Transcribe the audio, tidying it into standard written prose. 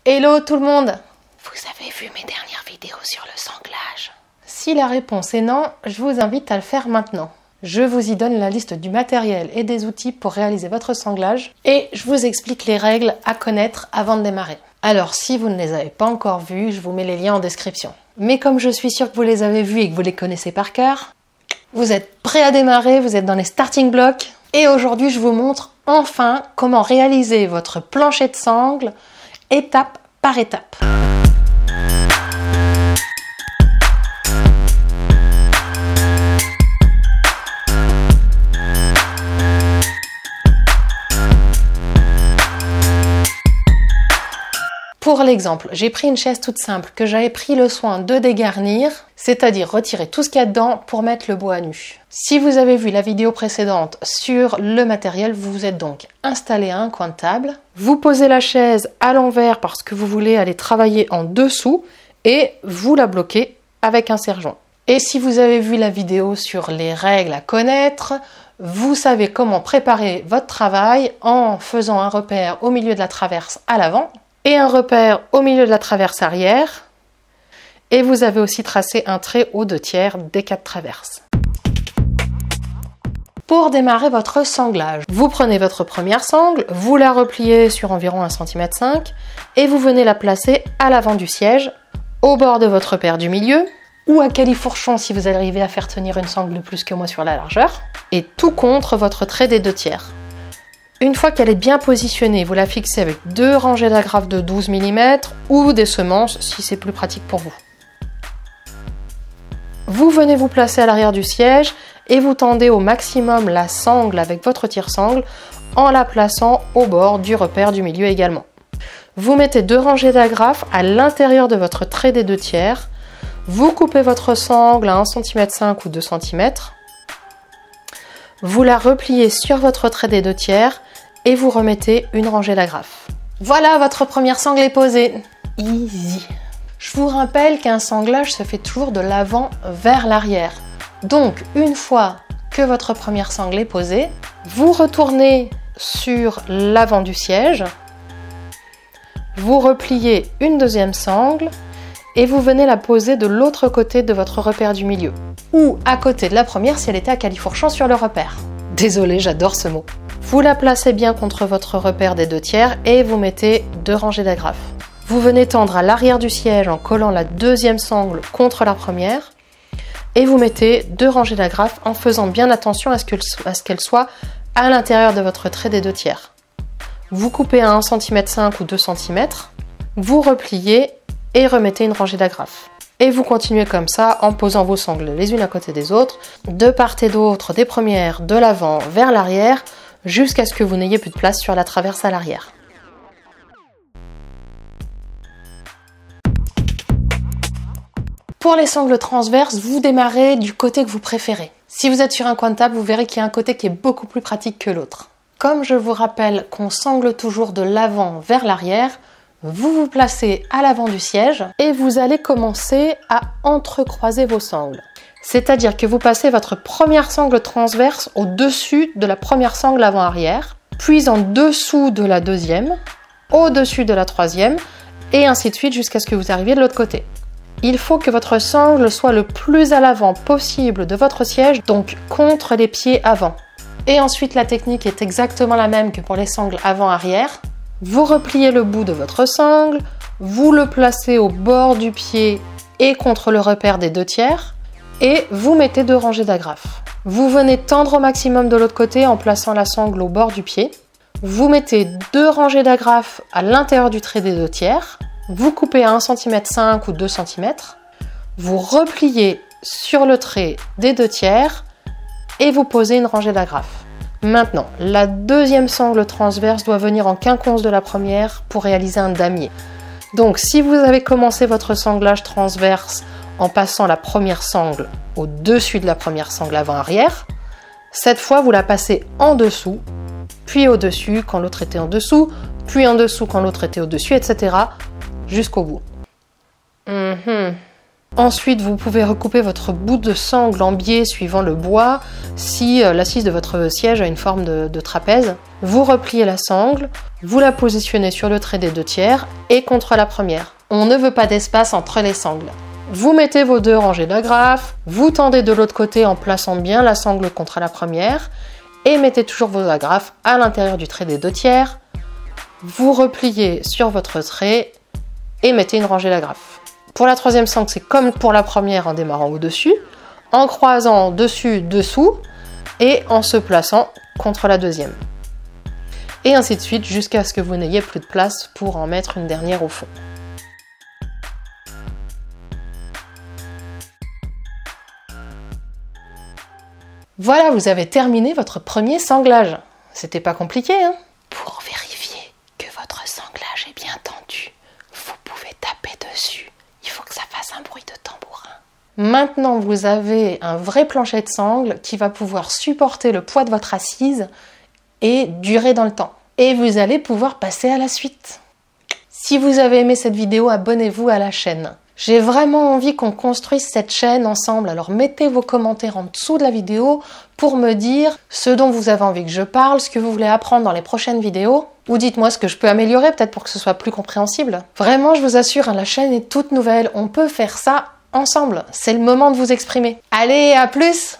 Hello tout le monde! Vous avez vu mes dernières vidéos sur le sanglage? Si la réponse est non, je vous invite à le faire maintenant. Je vous y donne la liste du matériel et des outils pour réaliser votre sanglage et je vous explique les règles à connaître avant de démarrer. Alors si vous ne les avez pas encore vues, je vous mets les liens en description. Mais comme je suis sûre que vous les avez vus et que vous les connaissez par cœur, vous êtes prêts à démarrer, vous êtes dans les starting blocks. Et aujourd'hui, je vous montre enfin comment réaliser votre plancher de sangle étape par étape. Pour l'exemple, j'ai pris une chaise toute simple que j'avais pris le soin de dégarnir, c'est-à-dire retirer tout ce qu'il y a dedans pour mettre le bois à nu. Si vous avez vu la vidéo précédente sur le matériel, vous vous êtes donc installé à un coin de table. Vous posez la chaise à l'envers parce que vous voulez aller travailler en dessous et vous la bloquez avec un serre-joint. Et si vous avez vu la vidéo sur les règles à connaître, vous savez comment préparer votre travail en faisant un repère au milieu de la traverse à l'avant et un repère au milieu de la traverse arrière. Et vous avez aussi tracé un trait aux 2/3 des 4 traverses. Pour démarrer votre sanglage, vous prenez votre première sangle, vous la repliez sur environ 1,5 cm et vous venez la placer à l'avant du siège, au bord de votre repère du milieu, ou à califourchon si vous arrivez à faire tenir une sangle de plus que moi sur la largeur, et tout contre votre trait des 2/3. Une fois qu'elle est bien positionnée, vous la fixez avec 2 rangées d'agrafes de 12 mm ou des semences si c'est plus pratique pour vous. Vous venez vous placer à l'arrière du siège et vous tendez au maximum la sangle avec votre tire-sangle en la plaçant au bord du repère du milieu également. Vous mettez 2 rangées d'agrafes à l'intérieur de votre trait des 2/3. Vous coupez votre sangle à 1,5 cm ou 2 cm. Vous la repliez sur votre trait des 2/3 et vous remettez une rangée d'agrafes. Voilà, votre première sangle est posée. Easy. Je vous rappelle qu'un sanglage se fait toujours de l'avant vers l'arrière. Donc, une fois que votre première sangle est posée, vous retournez sur l'avant du siège, vous repliez une deuxième sangle et vous venez la poser de l'autre côté de votre repère du milieu. Ou à côté de la première si elle était à califourchon sur le repère. Désolée, j'adore ce mot. Vous la placez bien contre votre repère des 2/3 et vous mettez 2 rangées d'agrafes. Vous venez tendre à l'arrière du siège en collant la deuxième sangle contre la première et vous mettez 2 rangées d'agrafes en faisant bien attention à ce qu'elle soit à l'intérieur de votre trait des 2/3. Vous coupez à 1,5 cm ou 2 cm, vous repliez et remettez une rangée d'agrafes. Et vous continuez comme ça en posant vos sangles les unes à côté des autres, de part et d'autre des premières de l'avant vers l'arrière, jusqu'à ce que vous n'ayez plus de place sur la traverse à l'arrière. Pour les sangles transverses, vous démarrez du côté que vous préférez. Si vous êtes sur un coin de table, vous verrez qu'il y a un côté qui est beaucoup plus pratique que l'autre. Comme je vous rappelle qu'on sangle toujours de l'avant vers l'arrière, vous vous placez à l'avant du siège et vous allez commencer à entrecroiser vos sangles. C'est-à-dire que vous passez votre première sangle transverse au-dessus de la première sangle avant-arrière, puis en dessous de la deuxième, au-dessus de la troisième, et ainsi de suite jusqu'à ce que vous arriviez de l'autre côté. Il faut que votre sangle soit le plus à l'avant possible de votre siège, donc contre les pieds avant. Et ensuite, la technique est exactement la même que pour les sangles avant-arrière. Vous repliez le bout de votre sangle, vous le placez au bord du pied et contre le repère des 2/3 et vous mettez 2 rangées d'agrafes. Vous venez tendre au maximum de l'autre côté en plaçant la sangle au bord du pied. Vous mettez 2 rangées d'agrafes à l'intérieur du trait des 2/3. Vous coupez à 1,5 cm ou 2 cm. Vous repliez sur le trait des 2/3 et vous posez une rangée d'agrafes. Maintenant, la deuxième sangle transverse doit venir en quinconce de la première pour réaliser un damier. Donc, si vous avez commencé votre sanglage transverse en passant la première sangle au-dessus de la première sangle avant-arrière, cette fois, vous la passez en dessous, puis au-dessus quand l'autre était en dessous, puis en dessous quand l'autre était au-dessus, etc. jusqu'au bout. Ensuite, vous pouvez recouper votre bout de sangle en biais suivant le bois si l'assise de votre siège a une forme de trapèze. Vous repliez la sangle, vous la positionnez sur le trait des 2/3 et contre la première. On ne veut pas d'espace entre les sangles. Vous mettez vos 2 rangées d'agrafes, vous tendez de l'autre côté en plaçant bien la sangle contre la première et mettez toujours vos agrafes à l'intérieur du trait des 2/3. Vous repliez sur votre trait et mettez une rangée d'agrafes. Pour la troisième sangle, c'est comme pour la première en démarrant au-dessus, en croisant dessus, dessous et en se plaçant contre la deuxième. Et ainsi de suite jusqu'à ce que vous n'ayez plus de place pour en mettre une dernière au fond. Voilà, vous avez terminé votre premier sanglage. C'était pas compliqué, hein? Pour vérifier que votre sanglage est bien tendu, vous pouvez taper dessus. Il faut que ça fasse un bruit de tambourin. Maintenant, vous avez un vrai plancher de sangle qui va pouvoir supporter le poids de votre assise et durer dans le temps. Et vous allez pouvoir passer à la suite. Si vous avez aimé cette vidéo, abonnez-vous à la chaîne. J'ai vraiment envie qu'on construise cette chaîne ensemble, alors mettez vos commentaires en dessous de la vidéo pour me dire ce dont vous avez envie que je parle, ce que vous voulez apprendre dans les prochaines vidéos, ou dites-moi ce que je peux améliorer peut-être pour que ce soit plus compréhensible. Vraiment, je vous assure, la chaîne est toute nouvelle, on peut faire ça ensemble, c'est le moment de vous exprimer. Allez, à plus!